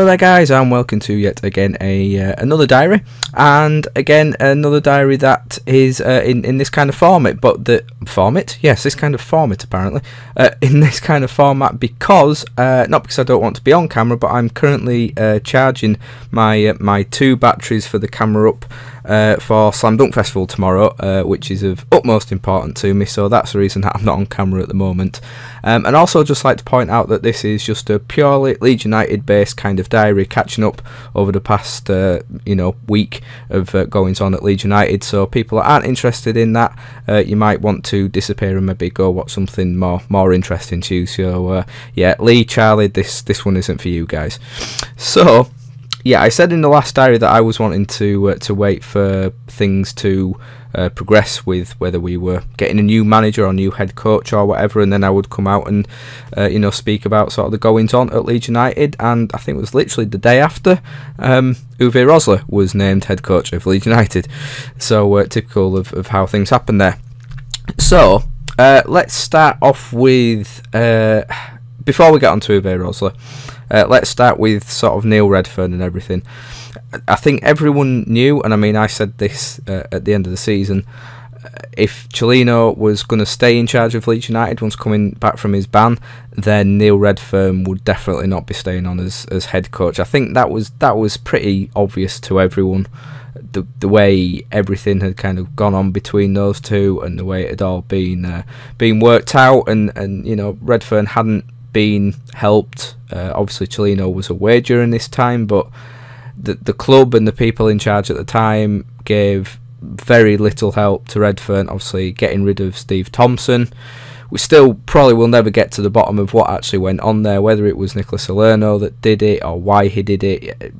there guys, and welcome to yet again another diary, and again another diary that is in this kind of format, but this kind of format apparently, in this kind of format because, not because I don't want to be on camera, but I'm currently charging my two batteries for the camera up for Slam Dunk Festival tomorrow, which is of utmost importance to me, so that's the reason that I'm not on camera at the moment. And also just like to point out that this is just a purely Leeds United based kind of diary, catching up over the past week of goings on at Leeds United. So people that aren't interested in that, you might want to disappear and maybe go watch something more interesting to you. So yeah, Lee, Charlie, this one isn't for you guys. So yeah, I said in the last diary that I was wanting to wait for things to progress with whether we were getting a new manager or new head coach or whatever, and then I would come out and speak about sort of the goings on at Leeds United. And I think it was literally the day after Uwe Rosler was named head coach of Leeds United, so typical of how things happen there. So let's start off with before we get on to Uwe Rosler, let's start with sort of Neil Redfern and everything. I think everyone knew, and I mean I said this at the end of the season, if Cellino was going to stay in charge of Leeds United once coming back from his ban, then Neil Redfern would definitely not be staying on as head coach. I think that was pretty obvious to everyone, the way everything had kind of gone on between those two and the way it had all been worked out, and Redfern hadn't been helped. Obviously Cellino was away during this time, but the club and the people in charge at the time gave very little help to Redfern. Obviously getting rid of Steve Thompson. We still probably will never get to the bottom of what actually went on there, whether it was Nicola Salerno that did it or why he did it.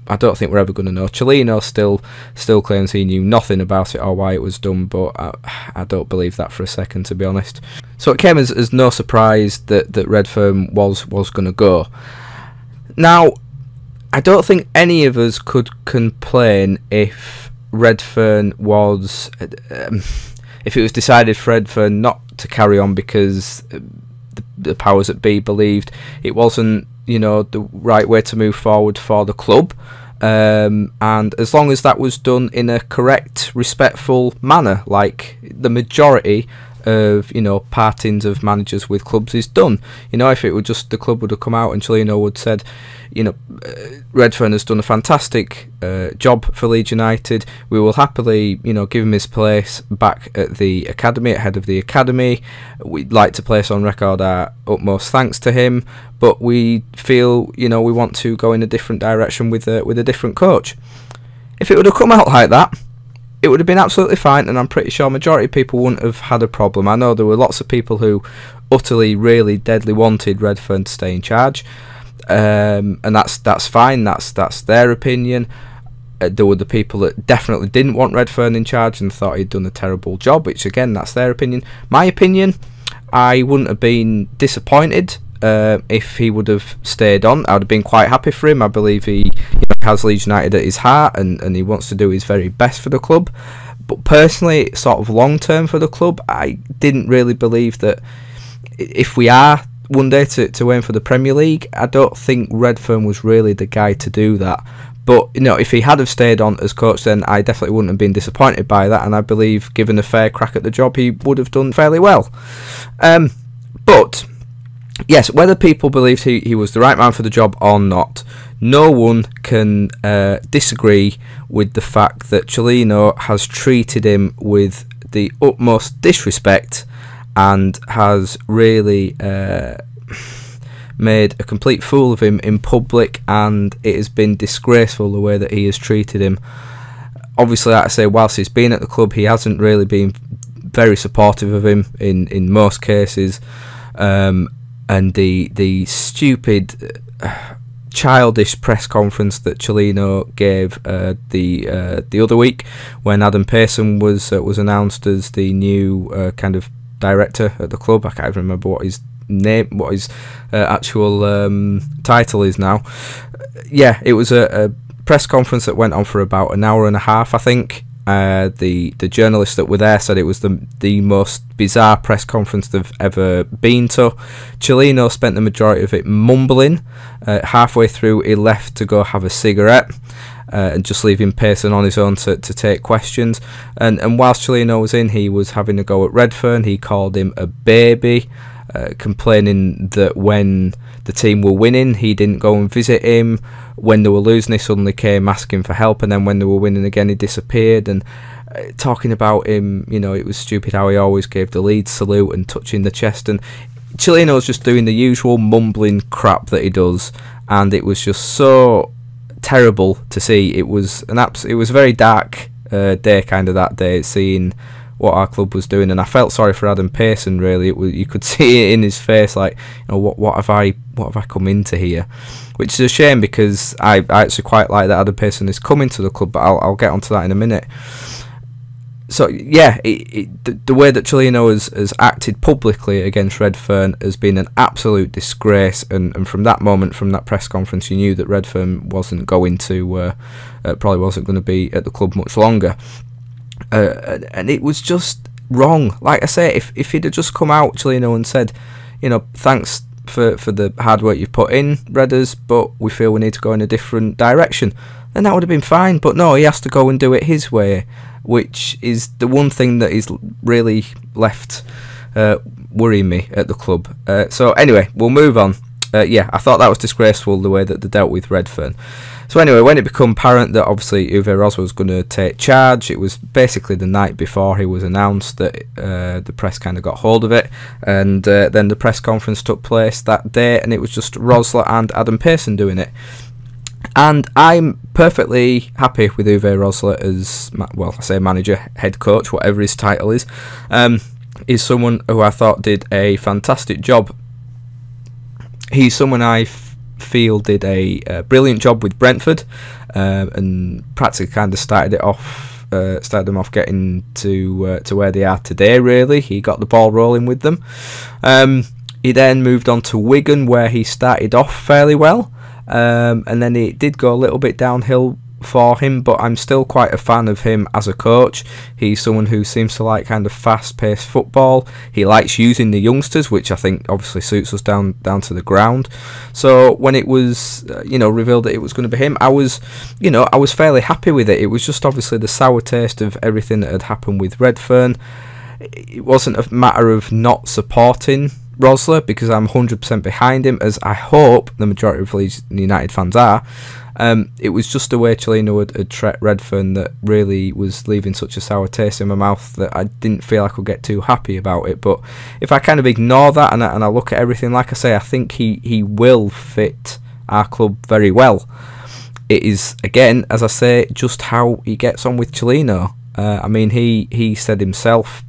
I don't think we're ever going to know. Cellino still claims he knew nothing about it or why it was done, but I don't believe that for a second, to be honest. So it came as no surprise that Redfern was going to go. Now, I don't think any of us could complain if Redfern was, if it was decided for Redfern not to carry on because the powers that be believed it wasn't, the right way to move forward for the club. And as long as that was done in a correct, respectful manner, like the majority of partings of managers with clubs is done. If it were just the club would have come out and Cellino would said, Redfern has done a fantastic job for Leeds United, we will happily give him his place back at the academy, at head of the academy. We'd like to place on record our utmost thanks to him, but we feel we want to go in a different direction with a different coach. If it would have come out like that, it would have been absolutely fine, and I'm pretty sure majority of people wouldn't have had a problem. I know there were lots of people who utterly, really, deadly wanted Redfern to stay in charge, and that's fine. That's their opinion. There were the people that definitely didn't want Redfern in charge and thought he'd done a terrible job, which again, that's their opinion. My opinion, I wouldn't have been disappointed if he would have stayed on. I would have been quite happy for him. I believe he has Leeds United at his heart, and he wants to do his very best for the club. But personally, sort of long term for the club, I didn't really believe that if we are one day to aim for the Premier League, I don't think Redfern was really the guy to do that. But if he had have stayed on as coach, then I definitely wouldn't have been disappointed by that, and I believe given a fair crack at the job, he would have done fairly well. But yes, whether people believed he was the right man for the job or not, no one can disagree with the fact that Cellino has treated him with the utmost disrespect and has really made a complete fool of him in public, and it has been disgraceful the way that he has treated him. Obviously, like I say, whilst he's been at the club, he hasn't really been very supportive of him in most cases. And the stupid, childish press conference that Cellino gave the other week when Adam Pearson was announced as the new kind of director at the club. I can't even remember what his actual title is now. Yeah, it was a press conference that went on for about an hour and a half, I think, The journalists that were there said it was the most bizarre press conference they've ever been to. Cellino spent the majority of it mumbling. Halfway through, he left to go have a cigarette, and just leaving Pearson on his own to take questions. And whilst Cellino was in, he was having a go at Redfern. He called him a baby, complaining that when the team were winning, he didn't go and visit him. When they were losing, he suddenly came asking for help, and then when they were winning again, he disappeared. And talking about him, it was stupid how he always gave the Leeds salute and touching the chest. And Cellino's just doing the usual mumbling crap that he does, and it was just so terrible to see. It was it was a very dark day, kind of, that day, seeing what our club was doing, and I felt sorry for Adam Pearson. Really, you could see it in his face, like, what have I come into here, which is a shame, because I actually quite like that Adam Pearson is coming to the club, but I'll get onto that in a minute. So yeah, the way that Cellino has acted publicly against Redfern has been an absolute disgrace, and from that moment, from that press conference, you knew that Redfern wasn't going to probably wasn't going to be at the club much longer. And it was just wrong. Like I say, if he'd have just come out, Cellino, and said, thanks for the hard work you've put in, Redders, but we feel we need to go in a different direction, then that would have been fine. But no, he has to go and do it his way, which is the one thing that is really left worrying me at the club. So anyway, we'll move on. Yeah, I thought that was disgraceful, the way that they dealt with Redfern. So anyway, when it became apparent that obviously Uwe Rosler was going to take charge, it was basically the night before he was announced that the press kind of got hold of it, and then the press conference took place that day, and it was just Rosler and Adam Pearson doing it. And I'm perfectly happy with Uwe Rosler as, well, I say manager, head coach, whatever his title is. He's someone who I thought did a fantastic job. He's someone I feel did a brilliant job with Brentford, and practically kind of started them off getting to where they are today. Really, he got the ball rolling with them. He then moved on to Wigan, where he started off fairly well, and then it did go a little bit downhill for him, but I'm still quite a fan of him as a coach. He's someone who seems to like kind of fast-paced football. He likes using the youngsters, which I think obviously suits us down to the ground. So when it was revealed that it was going to be him, I was fairly happy with it. It was just obviously the sour taste of everything that had happened with Redfern. It wasn't a matter of not supporting Rosler, because I'm 100% behind him, as I hope the majority of Leeds United fans are. It was just the way Cellino had treated Redfern that really was leaving such a sour taste in my mouth that I didn't feel I could get too happy about it. But if I kind of ignore that and I look at everything, like I say, I think he will fit our club very well. It is, again, as I say, just how he gets on with Cellino. I mean, he said himself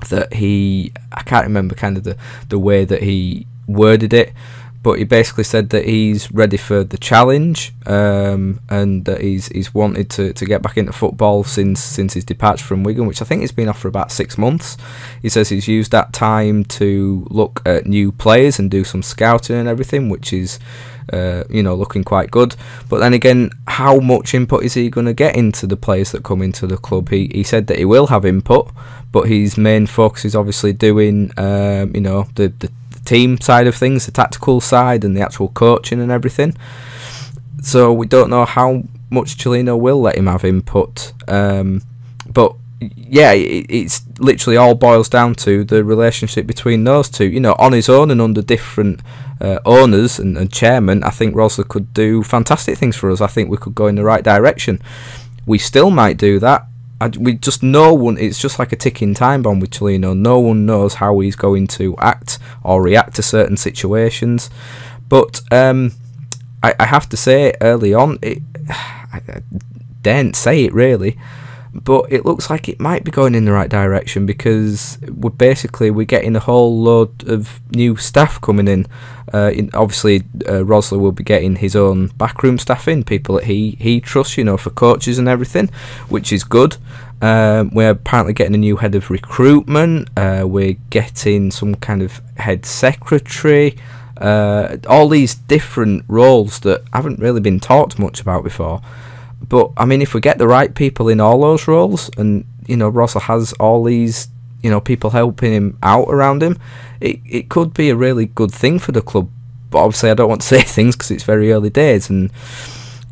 that I can't remember kind of the way that he worded it, but he basically said that he's ready for the challenge, and that he's wanted to get back into football since his departure from Wigan, which I think he's been off for about 6 months. He says he's used that time to look at new players and do some scouting and everything, which is looking quite good. But then again, how much input is he going to get into the players that come into the club? He said that he will have input, but his main focus is obviously doing the team side of things, the tactical side, and the actual coaching and everything. So we don't know how much Cellino will let him have input. But yeah, it's literally all boils down to the relationship between those two. On his own and under different owners and chairmen, I think Rosler could do fantastic things for us. I think we could go in the right direction. We still might do that. It's just like a ticking time bomb with Cellino. No one knows how he's going to act or react to certain situations. But I have to say, early on, I daren't say it really, but it looks like it might be going in the right direction, because we're getting a whole load of new staff coming in. Obviously, Rosler will be getting his own backroom staff in, people that he trusts, for coaches and everything, which is good. We're apparently getting a new head of recruitment. We're getting some kind of head secretary. All these different roles that haven't really been talked much about before. But I mean, if we get the right people in all those roles, and Rosler has all these people helping him out around him, it could be a really good thing for the club. But obviously I don't want to say things because it's very early days, and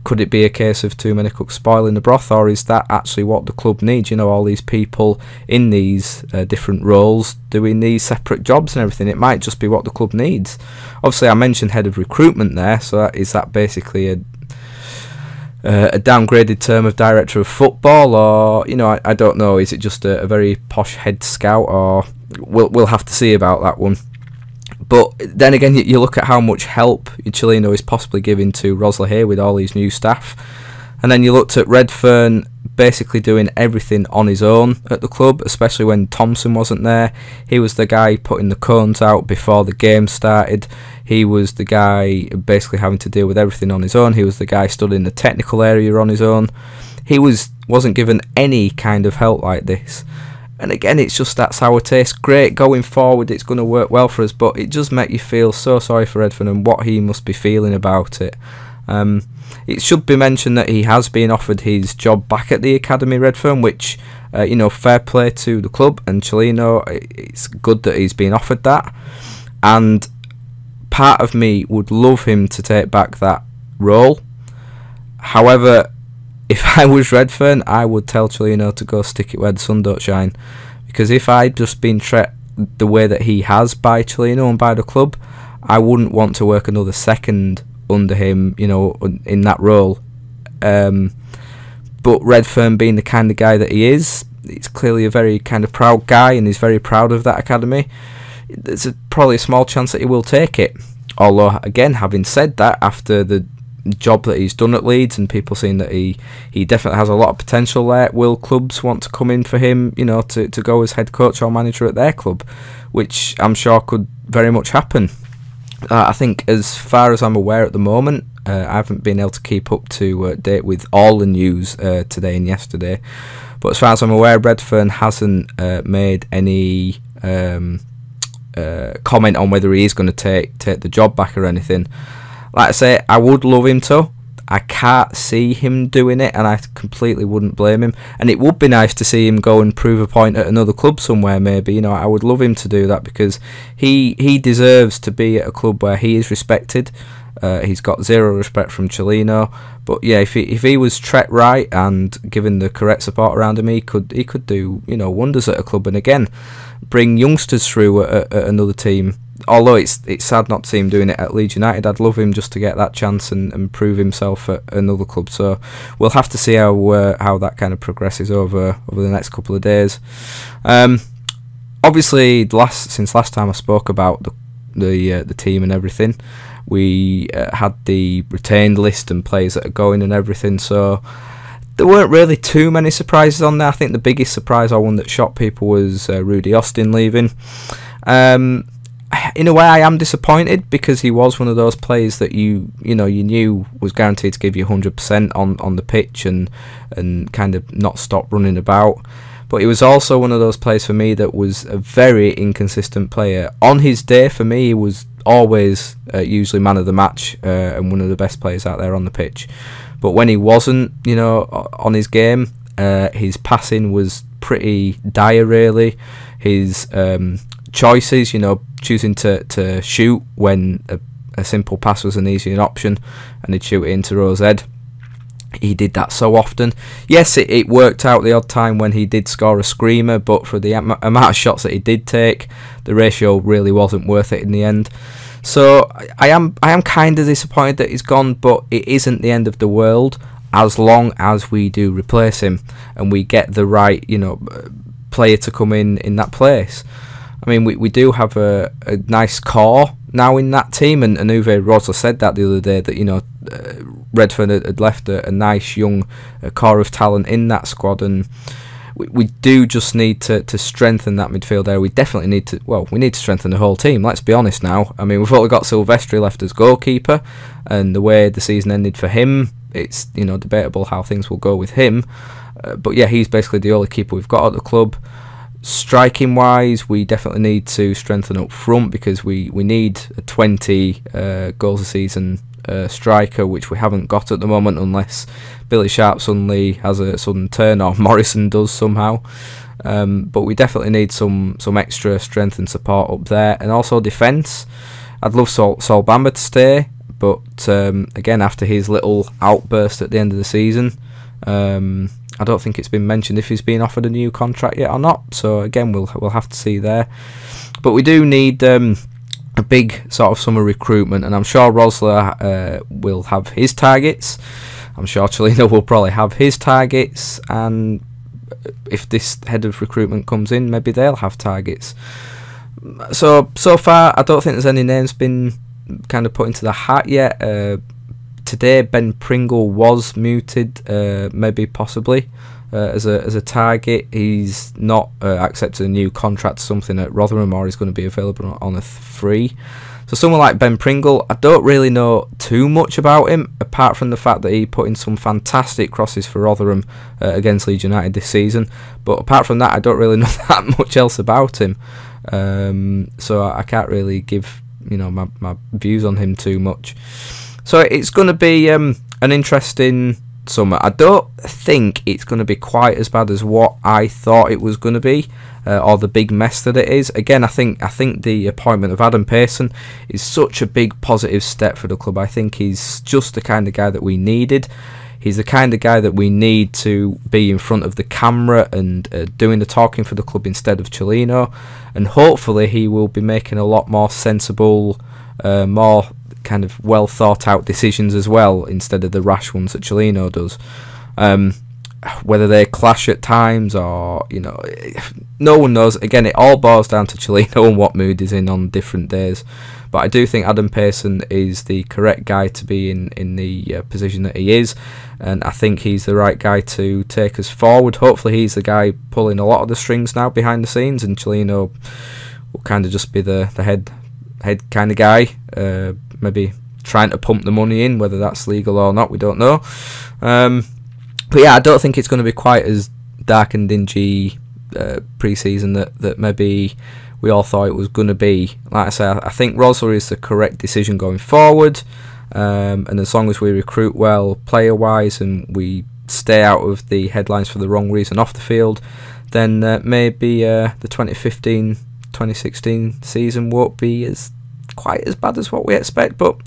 could it be a case of too many cooks spoiling the broth, or is that actually what the club needs? All these people in these different roles doing these separate jobs and everything. It might just be what the club needs. Obviously I mentioned head of recruitment there, so is that basically a downgraded term of director of football, or I don't know, is it just a very posh head scout, or we'll have to see about that one. But then again, you look at how much help Cellino is possibly giving to Rosler here with all these new staff, and then you looked at Redfern basically doing everything on his own at the club, especially when Thompson wasn't there. He was the guy putting the cones out before the game started. He was the guy basically having to deal with everything on his own. He was the guy stood in the technical area on his own. He wasn't given any kind of help like this. And again, it's just that sour taste. Great, going forward, it's going to work well for us, but it does make you feel so sorry for Redfern and what he must be feeling about it. It should be mentioned that he has been offered his job back at the academy, Redfern, which, fair play to the club and Cellino. It's good that he's been offered that. And part of me would love him to take back that role. However, if I was Redfern, I would tell Cellino to go stick it where the sun don't shine. Because if I'd just been treated the way that he has by Cellino and by the club, I wouldn't want to work another second under him, in that role. But Redfern being the kind of guy that he is, he's clearly a very kind of proud guy, and he's very proud of that academy. There's probably a small chance that he will take it. Although, again, having said that, after the job that he's done at Leeds and people seeing that he definitely has a lot of potential there, will clubs want to come in for him, to go as head coach or manager at their club, which I'm sure could very much happen. I think, as far as I'm aware at the moment, I haven't been able to keep up to date with all the news today and yesterday, but as far as I'm aware, Redfern hasn't made any comment on whether he is going to take the job back or anything. Like I say, I would love him to. I can't see him doing it, and I completely wouldn't blame him. And it would be nice to see him go and prove a point at another club somewhere, maybe. I would love him to do that, because he deserves to be at a club where he is respected. He's got zero respect from Cellino. But yeah, if he was treated right and given the correct support around him, he could do wonders at a club, and again bring youngsters through at another team. Although it's sad not to see him doing it at Leeds United, I'd love him just to get that chance and prove himself at another club. So we'll have to see how that kind of progresses over the next couple of days. Obviously, since last time I spoke about the team and everything, we had the retained list and players that are going and everything. So there weren't really too many surprises on there. I think the biggest surprise, or one that shocked people, was Rudy Austin leaving. In a way, I am disappointed, because he was one of those players that you knew was guaranteed to give you 100% on the pitch and kind of not stop running about. But he was also one of those players for me that was a very inconsistent player. On his day, for me, he was always usually man of the match and one of the best players out there on the pitch. But when he wasn't, on his game, his passing was pretty dire, really. His choices, choosing to shoot when a simple pass was an easy option, and he'd shoot it into Rose Ed. He did that so often. Yes, it worked out the odd time when he did score a screamer, but for the amount of shots that he did take, the ratio really wasn't worth it in the end. So I am kind of disappointed that he's gone, but it isn't the end of the world as long as we do replace him and we get the right player to come in that place. I mean, we do have a nice core now in that team, and Uwe Rosler said that the other day, that Redfern had left a nice young core of talent in that squad, and we do just need to strengthen that midfield area. We definitely need to strengthen the whole team, let's be honest now. I mean, we've only got Silvestri left as goalkeeper, and the way the season ended for him, it's debatable how things will go with him. But yeah, he's basically the only keeper we've got at the club. Striking wise, we definitely need to strengthen up front, because we need 20 goals a season striker, which we haven't got at the moment, unless Billy Sharp suddenly has a sudden turn, or Morrison does somehow. But we definitely need some extra strength and support up there, and also defence. I'd love Sol Bamba to stay, but again, after his little outburst at the end of the season, I don't think it's been mentioned if he's been offered a new contract yet or not. So again, we'll have to see there. But we do need a big sort of summer recruitment, and I'm sure Rosler will have his targets. I'm sure Cellino will probably have his targets, and if this head of recruitment comes in, maybe they'll have targets. So far, I don't think there's any names been kind of put into the hat yet. Today, Ben Pringle was mooted, maybe possibly as a target. He's not accepted a new contract, something at Rotherham, or he's going to be available on a free. So someone like Ben Pringle, I don't really know too much about him, apart from the fact that he put in some fantastic crosses for Rotherham against Leeds United this season. But apart from that, I don't really know that much else about him. So I can't really give my views on him too much. So it's going to be an interesting summer. I don't think it's going to be quite as bad as what I thought it was going to be, or the big mess that it is. Again, I think the appointment of Adam Pearson is such a big positive step for the club. I think he's just the kind of guy that we needed. He's the kind of guy that we need to be in front of the camera and doing the talking for the club instead of Cellino. And hopefully he will be making a lot more sensible, more kind of well thought out decisions as well, instead of the rash ones that Cellino does. Whether they clash at times, or no one knows. Again, it all boils down to Cellino and what mood he's in on different days. But I do think Adam Pearson is the correct guy to be in the position that he is, and I think he's the right guy to take us forward. Hopefully he's the guy pulling a lot of the strings now behind the scenes, and Cellino will kind of just be the head kind of guy, maybe trying to pump the money in, whether that's legal or not, we don't know. But yeah, I don't think it's going to be quite as dark and dingy pre-season that maybe we all thought it was going to be. Like I say, I think Rosler is the correct decision going forward, and as long as we recruit well player-wise and we stay out of the headlines for the wrong reason off the field, then maybe the 2015-2016 season won't be quite as bad as what we expect. But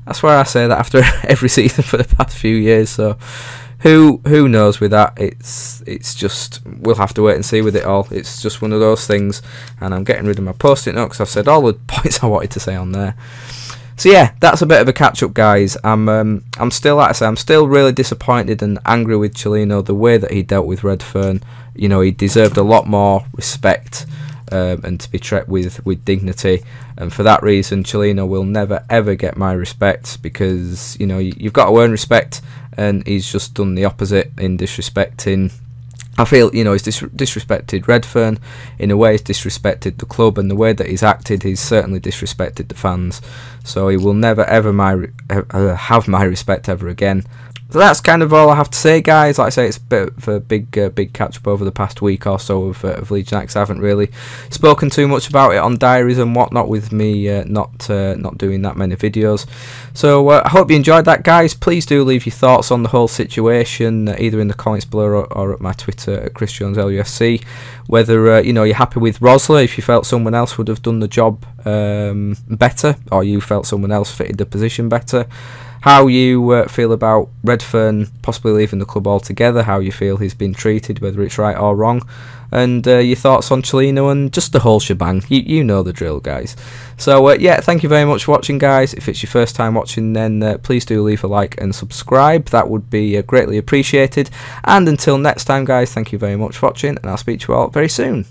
I swear I say that after every season for the past few years, so who knows with that. It's just, we'll have to wait and see with it all. It's just one of those things, and I'm getting rid of my post-it note because I've said all the points I wanted to say on there. So yeah, that's a bit of a catch-up, guys. I'm still, like I say, I'm still really disappointed and angry with Cellino, the way that he dealt with Redfern. He deserved a lot more respect, and to be treated with dignity, and for that reason Cellino will never ever get my respect, because you've got to earn respect, and he's just done the opposite in disrespecting. I feel he's disrespected Redfern in a way, he's disrespected the club, and the way that he's acted, he's certainly disrespected the fans. So he will never ever have my respect ever again. So that's kind of all I have to say, guys. Like I say, it's a bit of a big catch up over the past week or so of Leeds United, 'cause I haven't really spoken too much about it on diaries and whatnot, with me not doing that many videos. So I hope you enjoyed that, guys. Please do leave your thoughts on the whole situation, either in the comments below or at my Twitter at ChrisJonesLUFC. Whether you're happy with Rosler, if you felt someone else would have done the job better, or you felt someone else fitted the position better. How you feel about Redfern possibly leaving the club altogether, how you feel he's been treated, whether it's right or wrong, and your thoughts on Cellino and just the whole shebang. You know the drill, guys. So yeah, thank you very much for watching, guys. If it's your first time watching, then please do leave a like and subscribe. That would be greatly appreciated. And until next time, guys, thank you very much for watching, and I'll speak to you all very soon.